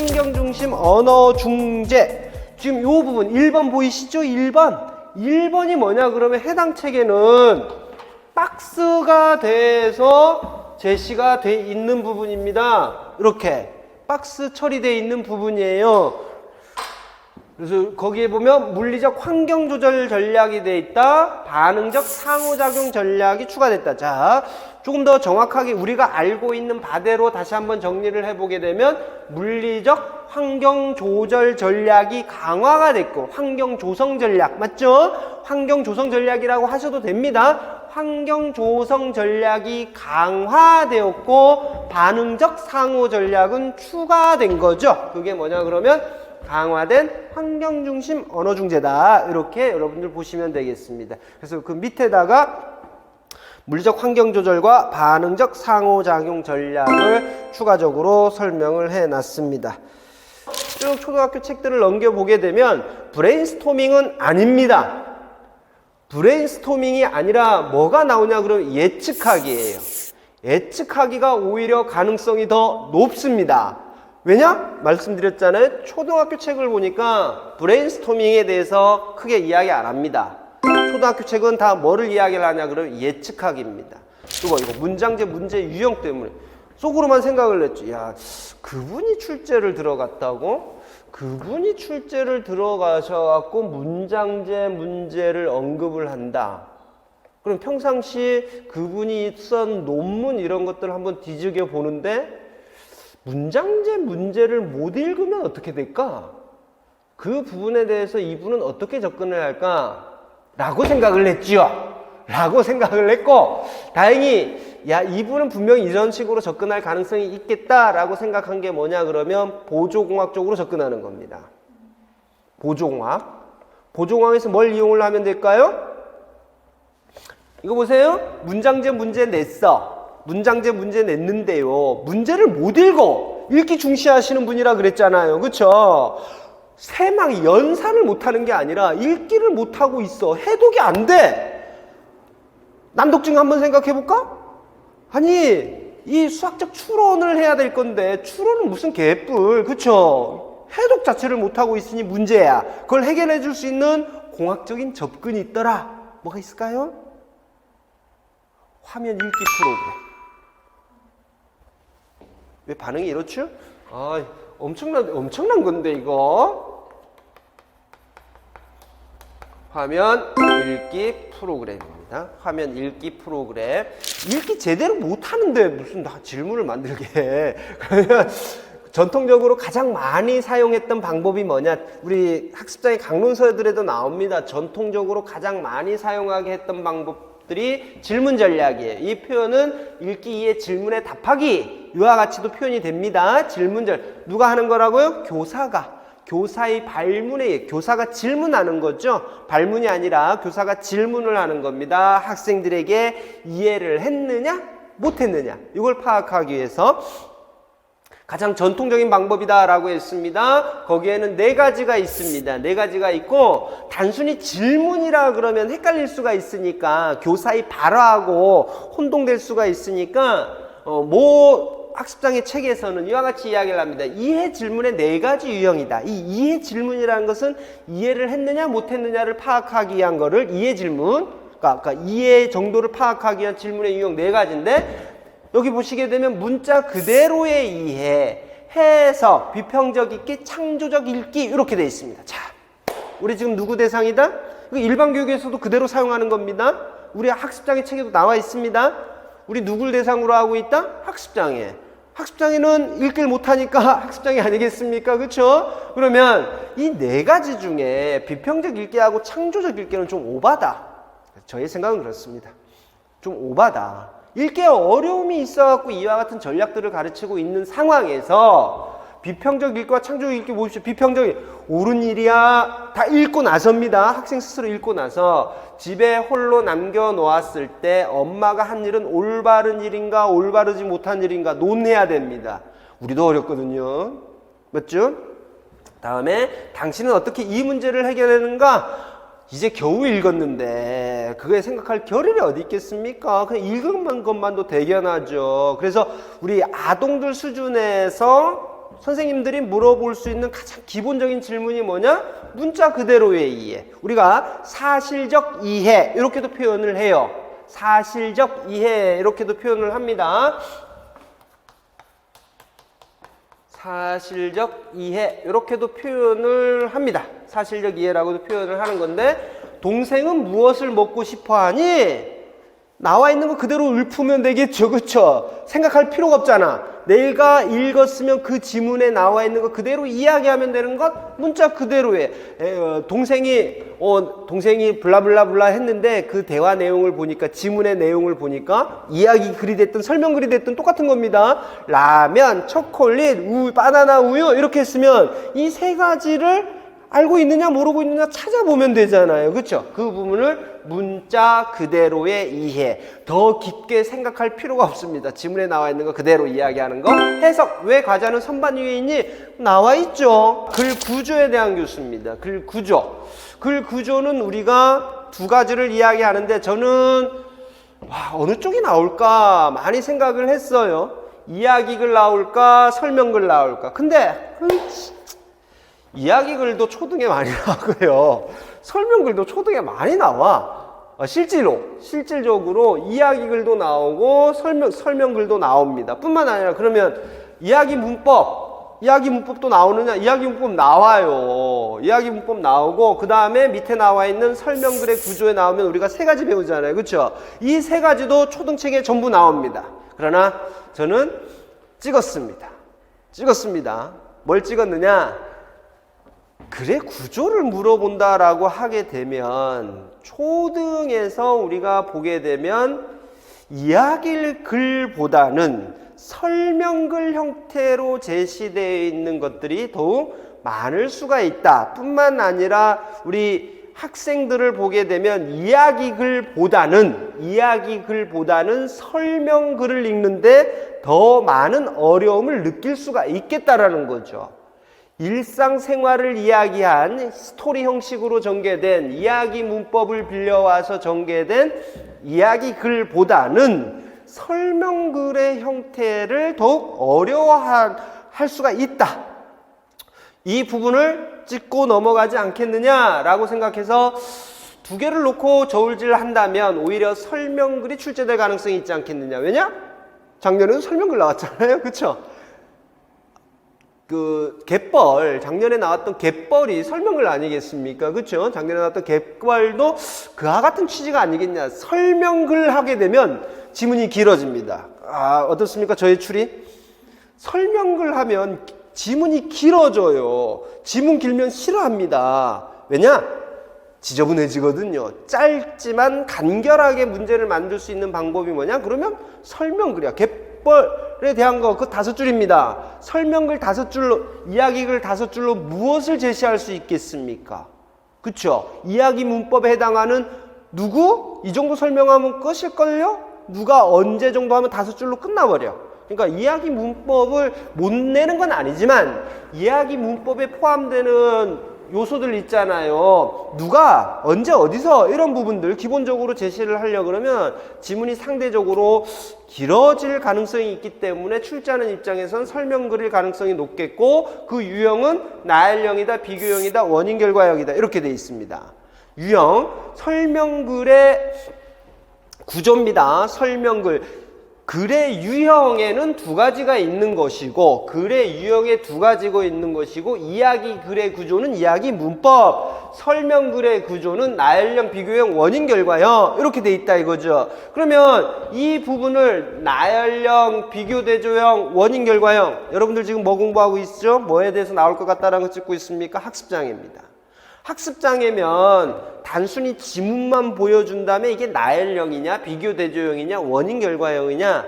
환경중심 언어중재. 지금 요 부분 1번 보이시죠? 1번이 뭐냐 그러면 해당 책에는 박스가 돼서 제시가 돼 있는 부분입니다. 이렇게 박스 처리되어 있는 부분이에요. 그래서 거기에 보면 물리적 환경 조절 전략이 돼 있다. 반응적 상호작용 전략이 추가됐다. 자, 조금 더 정확하게 우리가 알고 있는 바대로 다시 한번 정리를 해보게 되면 물리적 환경 조절 전략이 강화가 됐고 환경 조성 전략 맞죠? 환경 조성 전략이라고 하셔도 됩니다. 환경 조성 전략이 강화되었고 반응적 상호 전략은 추가된 거죠. 그게 뭐냐 그러면 강화된 환경중심 언어중재다. 이렇게 여러분들 보시면 되겠습니다. 그래서 그 밑에다가 물리적 환경조절과 반응적 상호작용 전략을 추가적으로 설명을 해놨습니다. 쭉 초등학교 책들을 넘겨보게 되면 브레인스토밍은 아닙니다. 브레인스토밍이 아니라 뭐가 나오냐 그러면 예측하기예요. 예측하기가 오히려 가능성이 더 높습니다. 왜냐? 말씀드렸잖아요. 초등학교 책을 보니까 브레인스토밍에 대해서 크게 이야기 안 합니다. 초등학교 책은 다 뭐를 이야기를 하냐 그러면 예측하기입니다. 이거 문장제 문제 유형 때문에 속으로만 생각을 했죠. 야, 그분이 출제를 들어갔다고? 그분이 출제를 들어가셔갖고 문장제 문제를 언급을 한다. 그럼 평상시 그분이 쓴 논문 이런 것들을 한번 뒤지게 보는데 문장제 문제를 못 읽으면 어떻게 될까? 그 부분에 대해서 이분은 어떻게 접근을 할까? 라고 생각을 했지요. 라고 생각을 했고 다행히 야 이분은 분명히 이런 식으로 접근할 가능성이 있겠다라고 생각한 게 뭐냐 그러면 보조공학 쪽으로 접근하는 겁니다. 보조공학. 보조공학에서 뭘 이용을 하면 될까요? 이거 보세요. 문장제 문제 냈어. 문장제 문제 냈는데요. 문제를 못 읽어. 읽기 중시하시는 분이라 그랬잖아요. 그쵸? 세망 연산을 못하는 게 아니라 읽기를 못하고 있어. 해독이 안 돼. 난독증 한번 생각해 볼까? 아니 이 수학적 추론을 해야 될 건데 추론은 무슨 개뿔. 그쵸? 해독 자체를 못하고 있으니 문제야. 그걸 해결해 줄 수 있는 공학적인 접근이 있더라. 뭐가 있을까요? 화면 읽기 프로그램. 왜 반응이 이렇죠? 아, 엄청난 건데 이거. 화면 읽기 프로그램입니다. 화면 읽기 프로그램. 읽기 제대로 못하는데 무슨 질문을 만들게 해. 그러면 전통적으로 가장 많이 사용했던 방법이 뭐냐? 우리 학습장의 강론서들에도 나옵니다. 전통적으로 가장 많이 사용하게 했던 방법들이 질문 전략이에요. 이 표현은 읽기 2의 질문에 답하기 이와 같이도 표현이 됩니다. 질문절 누가 하는 거라고요? 교사가. 교사의 발문에 의해 교사가 질문하는 거죠. 발문이 아니라 교사가 질문을 하는 겁니다. 학생들에게 이해를 했느냐 못했느냐 이걸 파악하기 위해서 가장 전통적인 방법이다라고 했습니다. 거기에는 4가지가 있습니다. 4가지가 있고 단순히 질문이라 그러면 헷갈릴 수가 있으니까 교사의 발화하고 혼동될 수가 있으니까 학습장의 책에서는 이와 같이 이야기를 합니다. 이해 질문의 4가지 유형이다. 이 이해 질문이라는 것은 이해를 했느냐 못했느냐를 파악하기 위한 거를 이해 질문, 그러니까 이해 정도를 파악하기 위한 질문의 유형 4가지인데 여기 보시게 되면 문자 그대로의 이해, 해석, 비평적 읽기, 창조적 읽기 이렇게 되어 있습니다. 자, 우리 지금 누구 대상이다? 이거 일반 교육에서도 그대로 사용하는 겁니다. 우리 학습장의 책에도 나와 있습니다. 우리 누굴 대상으로 하고 있다? 학습장애. 학습장애는 읽기를 못하니까 학습장애 아니겠습니까? 그렇죠? 그러면 이 4가지 중에 비평적 읽기하고 창조적 읽기는 좀 오바다. 저의 생각은 그렇습니다. 좀 오바다. 읽기에 어려움이 있어갖고 이와 같은 전략들을 가르치고 있는 상황에서 비평적 읽기와 창조적 읽기 보십시오. 비평적 옳은 일이야 다 읽고 나서입니다. 학생 스스로 읽고 나서 집에 홀로 남겨놓았을 때 엄마가 한 일은 올바른 일인가 올바르지 못한 일인가 논해야 됩니다. 우리도 어렵거든요. 맞죠? 다음에 당신은 어떻게 이 문제를 해결하는가? 이제 겨우 읽었는데 그거에 생각할 겨를이 어디 있겠습니까? 그냥 읽은 것만도 대견하죠. 그래서 우리 아동들 수준에서 선생님들이 물어볼 수 있는 가장 기본적인 질문이 뭐냐? 문자 그대로의 이해. 우리가 사실적 이해 이렇게도 표현을 해요. 사실적 이해 이렇게도 표현을 합니다. 사실적 이해 이렇게도 표현을 합니다. 사실적 이해라고도 표현을 하는 건데 동생은 무엇을 먹고 싶어 하니? 나와 있는 거 그대로 읊으면 되겠죠. 그쵸? 생각할 필요가 없잖아. 내가 읽었으면 그 지문에 나와 있는 거 그대로 이야기하면 되는 것 문자 그대로에 동생이 블라블라블라 했는데 그 대화 내용을 보니까 지문의 내용을 보니까 이야기 글이 됐든 설명 글이 됐든 똑같은 겁니다. 라면, 초콜릿, 바나나 우유 이렇게 했으면 이 세 가지를 알고 있느냐 모르고 있느냐 찾아보면 되잖아요. 그렇죠? 그 부분을 문자 그대로의 이해. 더 깊게 생각할 필요가 없습니다. 지문에 나와 있는 거 그대로 이야기하는 거. 해석. 왜 과자는 선반 위에 있니? 나와 있죠. 글 구조에 대한 교수입니다. 글 구조. 글 구조는 우리가 두 가지를 이야기하는데 저는 어느 쪽이 나올까 많이 생각을 했어요. 이야기글 나올까 설명글 나올까. 근데 이야기글도 초등에 많이 나오고요. 설명글도 초등에 많이 나와. 실질적으로 이야기글도 나오고 설명글도 나옵니다. 뿐만 아니라 그러면 이야기 문법도 나오느냐? 이야기 문법 나와요. 이야기 문법 나오고 그 다음에 밑에 나와 있는 설명글의 구조에 나오면 우리가 세 가지 배우잖아요. 그렇죠? 이 세 가지도 초등책에 전부 나옵니다. 그러나 저는 찍었습니다. 뭘 찍었느냐? 글의 구조를 물어본다라고 하게 되면 초등에서 우리가 보게 되면 이야기글보다는 설명글 형태로 제시되어 있는 것들이 더욱 많을 수가 있다. 뿐만 아니라 우리 학생들을 보게 되면 이야기글보다는 설명글을 읽는데 더 많은 어려움을 느낄 수가 있겠다라는 거죠. 일상생활을 이야기한 스토리 형식으로 전개된 이야기 문법을 빌려와서 전개된 이야기글보다는 설명글의 형태를 더욱 어려워할 수가 있다. 이 부분을 짚고 넘어가지 않겠느냐라고 생각해서 두 개를 놓고 저울질 한다면 오히려 설명글이 출제될 가능성이 있지 않겠느냐. 왜냐? 작년에도 설명글 나왔잖아요. 그쵸? 작년에 나왔던 갯벌이 설명글 아니겠습니까? 그쵸? 작년에 나왔던 갯벌도 그와 같은 취지가 아니겠냐. 설명글 하게 되면 지문이 길어집니다. 어떻습니까? 저의 추리? 설명글 하면 지문이 길어져요. 지문 길면 싫어합니다. 왜냐? 지저분해지거든요. 짧지만 간결하게 문제를 만들 수 있는 방법이 뭐냐? 그러면 설명글이야. 갯벌에 대한 거 그 5줄입니다. 설명글 5줄로, 이야기글 5줄로 무엇을 제시할 수 있겠습니까? 그쵸? 이야기 문법에 해당하는 누구? 이 정도 설명하면 끝일걸요? 누가 언제 정도 하면 5줄로 끝나버려. 그러니까 이야기 문법을 못 내는 건 아니지만 이야기 문법에 포함되는 요소들 있잖아요. 누가 언제 어디서 이런 부분들 기본적으로 제시를 하려고 그러면 지문이 상대적으로 길어질 가능성이 있기 때문에 출제하는 입장에서는 설명글일 가능성이 높겠고 그 유형은 나열형이다, 비교형이다, 원인 결과형이다 이렇게 돼 있습니다. 유형, 설명글의 구조입니다. 설명글. 글의 유형에는 두 가지가 있는 것이고 글의 유형에 두 가지가 있는 것이고 이야기 글의 구조는 이야기 문법, 설명 글의 구조는 나열형, 비교형, 원인 결과형 이렇게 돼 있다 이거죠. 그러면 이 부분을 나열형, 비교 대조형, 원인 결과형 여러분들 지금 뭐 공부하고 있죠? 뭐에 대해서 나올 것 같다라는 거 찍고 있습니까? 학습장애입니다. 학습장애면 단순히 지문만 보여준 다음에 이게 나열형이냐 비교 대조형이냐 원인 결과형이냐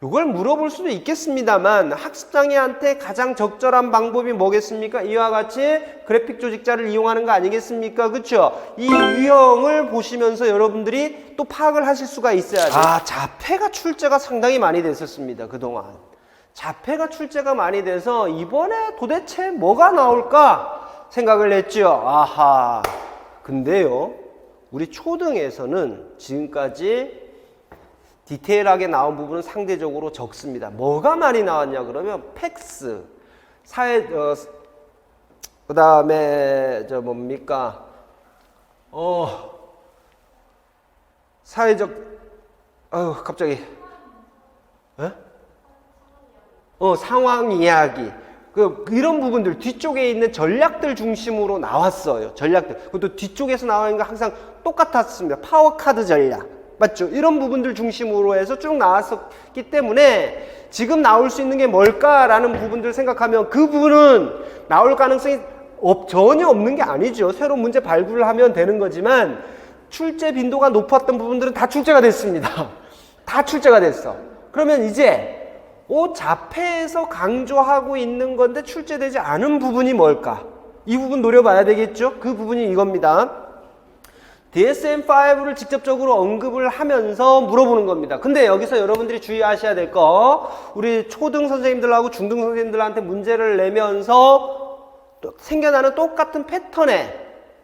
이걸 물어볼 수도 있겠습니다만 학습장애한테 가장 적절한 방법이 뭐겠습니까? 이와 같이 그래픽 조직자를 이용하는 거 아니겠습니까? 그렇죠? 이 유형을 보시면서 여러분들이 또 파악을 하실 수가 있어야 돼요. 자폐가 출제가 상당히 많이 됐었습니다. 그동안 자폐가 출제가 많이 돼서 이번에 도대체 뭐가 나올까 생각을 했죠. 아하. 근데요, 우리 초등에서는 지금까지 디테일하게 나온 부분은 상대적으로 적습니다. 뭐가 많이 나왔냐 그러면 팩스, 그 다음에 뭡니까? 사회적, 갑자기. 상황 이야기. 이런 부분들, 뒤쪽에 있는 전략들 중심으로 나왔어요. 전략들. 그것도 뒤쪽에서 나오는 거 항상 똑같았습니다. 파워카드 전략. 맞죠? 이런 부분들 중심으로 해서 쭉 나왔었기 때문에 지금 나올 수 있는 게 뭘까라는 부분들 생각하면 그 부분은 나올 가능성이 전혀 없는 게 아니죠. 새로운 문제 발굴을 하면 되는 거지만 출제 빈도가 높았던 부분들은 다 출제가 됐습니다. 다 출제가 됐어. 그러면 이제 자폐에서 강조하고 있는 건데 출제되지 않은 부분이 뭘까? 이 부분 노려봐야 되겠죠? 그 부분이 이겁니다. DSM-5를 직접적으로 언급을 하면서 물어보는 겁니다. 근데 여기서 여러분들이 주의하셔야 될 거, 우리 초등 선생님들하고 중등 선생님들한테 문제를 내면서 생겨나는 똑같은 패턴의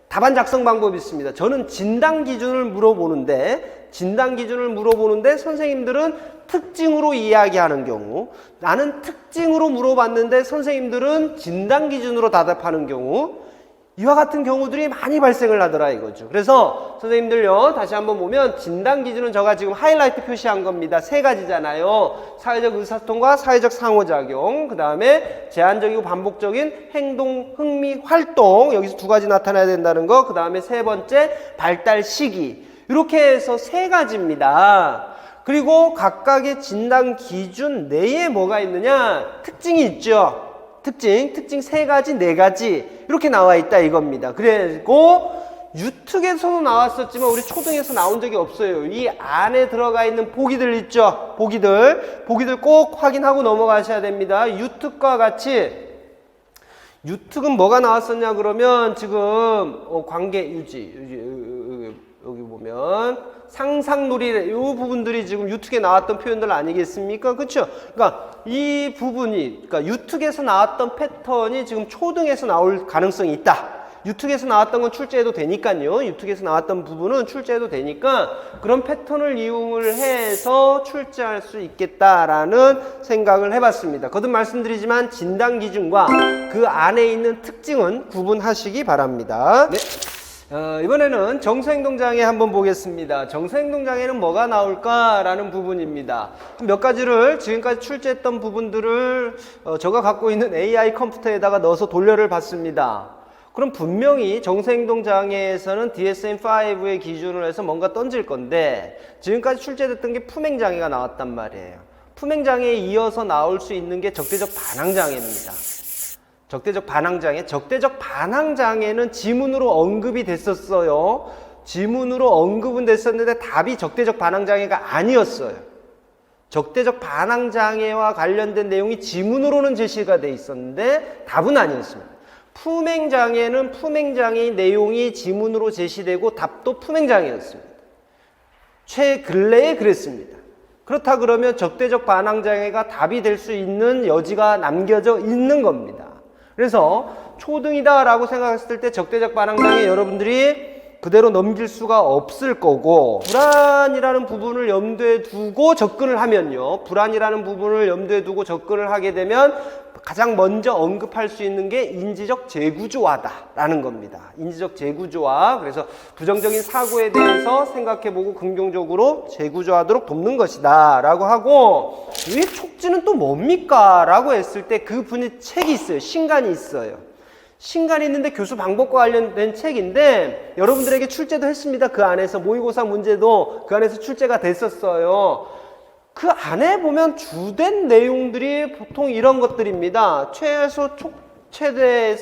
답안 작성 방법이 있습니다. 저는 진단 기준을 물어보는데 선생님들은 특징으로 이야기하는 경우, 나는 특징으로 물어봤는데 선생님들은 진단 기준으로 답하는 경우, 이와 같은 경우들이 많이 발생을 하더라 이거죠. 그래서 선생님들요, 다시 한번 보면 진단 기준은 제가 지금 하이라이트 표시한 겁니다. 세 가지잖아요. 사회적 의사소통과 사회적 상호작용, 그 다음에 제한적이고 반복적인 행동, 흥미, 활동, 여기서 두 가지 나타나야 된다는 거, 그 다음에 세 번째 발달 시기, 이렇게 해서 세 가지입니다. 그리고 각각의 진단 기준 내에 뭐가 있느냐? 특징이 있죠. 특징 세 가지, 네 가지 이렇게 나와 있다 이겁니다. 그리고 유특에서도 나왔었지만 우리 초등에서 나온 적이 없어요. 이 안에 들어가 있는 보기들 있죠. 보기들 꼭 확인하고 넘어가셔야 됩니다. 유특과 같이, 유특은 뭐가 나왔었냐 그러면 지금 관계 유지 여기 보면 상상놀이, 이 부분들이 지금 유특에 나왔던 표현들 아니겠습니까? 그렇죠? 그러니까 이 부분이, 그러니까 유특에서 나왔던 패턴이 지금 초등에서 나올 가능성이 있다. 유특에서 나왔던 건 출제해도 되니까요. 유특에서 나왔던 부분은 출제해도 되니까 그런 패턴을 이용을 해서 출제할 수 있겠다라는 생각을 해봤습니다. 거듭 말씀드리지만 진단 기준과 그 안에 있는 특징은 구분하시기 바랍니다. 네. 이번에는 정서행동장애 한번 보겠습니다. 정서행동장애는 뭐가 나올까라는 부분입니다. 몇 가지를 지금까지 출제했던 부분들을 제가 갖고 있는 AI 컴퓨터에다가 넣어서 돌려를 봤습니다. 그럼 분명히 정서행동장애에서는 DSM-5의 기준으로 해서 뭔가 던질 건데 지금까지 출제됐던 게 품행장애가 나왔단 말이에요. 품행장애에 이어서 나올 수 있는 게 적대적 반항장애입니다. 적대적 반항장애는 지문으로 언급이 됐었어요. 지문으로 언급은 됐었는데 답이 적대적 반항장애가 아니었어요. 적대적 반항장애와 관련된 내용이 지문으로는 제시가 돼 있었는데 답은 아니었습니다. 품행장애는 품행장애의 내용이 지문으로 제시되고 답도 품행장애였습니다. 최근래에 그랬습니다. 그렇다 그러면 적대적 반항장애가 답이 될 수 있는 여지가 남겨져 있는 겁니다. 그래서 초등이다라고 생각했을 때 적대적 반항장애 여러분들이 그대로 넘길 수가 없을 거고, 불안이라는 부분을 염두에 두고 접근을 하면요, 불안이라는 부분을 염두에 두고 접근을 하게 되면 가장 먼저 언급할 수 있는 게 인지적 재구조화다라는 겁니다. 인지적 재구조화. 그래서 부정적인 사고에 대해서 생각해보고 긍정적으로 재구조하도록 돕는 것이다 라고 하고, 이 촉진은 또 뭡니까? 라고 했을 때 그 분이 책이 있어요. 신간이 있어요. 신간이 있는데 교수 방법과 관련된 책인데 여러분들에게 출제도 했습니다. 그 안에서 모의고사 문제도 그 안에서 출제가 됐었어요. 그 안에 보면 주된 내용들이 보통 이런 것들입니다. 최소 최대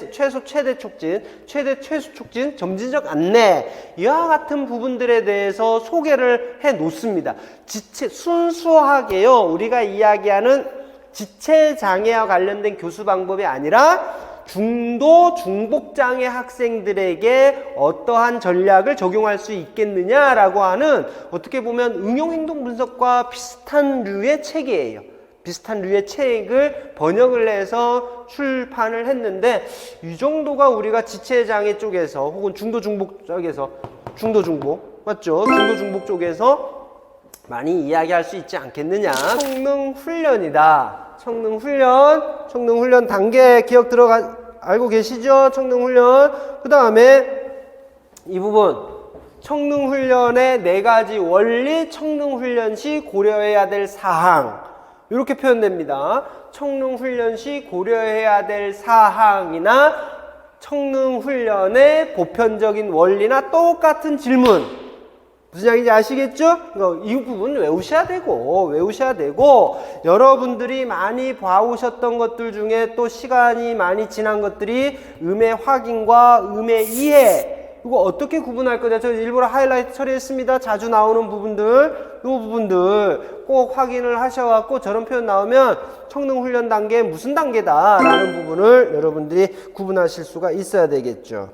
촉진, 최소 촉진, 점진적 안내, 이와 같은 부분들에 대해서 소개를 해 놓습니다. 순수하게요, 우리가 이야기하는 지체 장애와 관련된 교수 방법이 아니라 중도 중복장애 학생들에게 어떠한 전략을 적용할 수 있겠느냐라고 하는, 어떻게 보면 응용행동 분석과 비슷한 류의 책이에요. 비슷한 류의 책을 번역을 해서 출판을 했는데, 이 정도가 우리가 지체장애 쪽에서 혹은 중도중복 쪽에서, 중도중복 맞죠? 중도중복 쪽에서 많이 이야기할 수 있지 않겠느냐. 성능 훈련이다. 청능훈련 단계 알고 계시죠? 청능훈련. 그 다음에 이 부분, 청능훈련의 4가지 원리, 청능훈련 시 고려해야 될 사항. 이렇게 표현됩니다. 청능훈련 시 고려해야 될 사항이나 청능훈련의 보편적인 원리나 똑같은 질문. 무슨 이야기인지 아시겠죠? 이 부분 외우셔야 되고, 여러분들이 많이 봐오셨던 것들 중에 또 시간이 많이 지난 것들이 음의 확인과 음의 이해. 이거 어떻게 구분할 거냐? 저 일부러 하이라이트 처리했습니다. 자주 나오는 부분들, 이 부분들 꼭 확인을 하셔갖고 저런 표현 나오면 청능훈련 단계 무슨 단계다라는 부분을 여러분들이 구분하실 수가 있어야 되겠죠.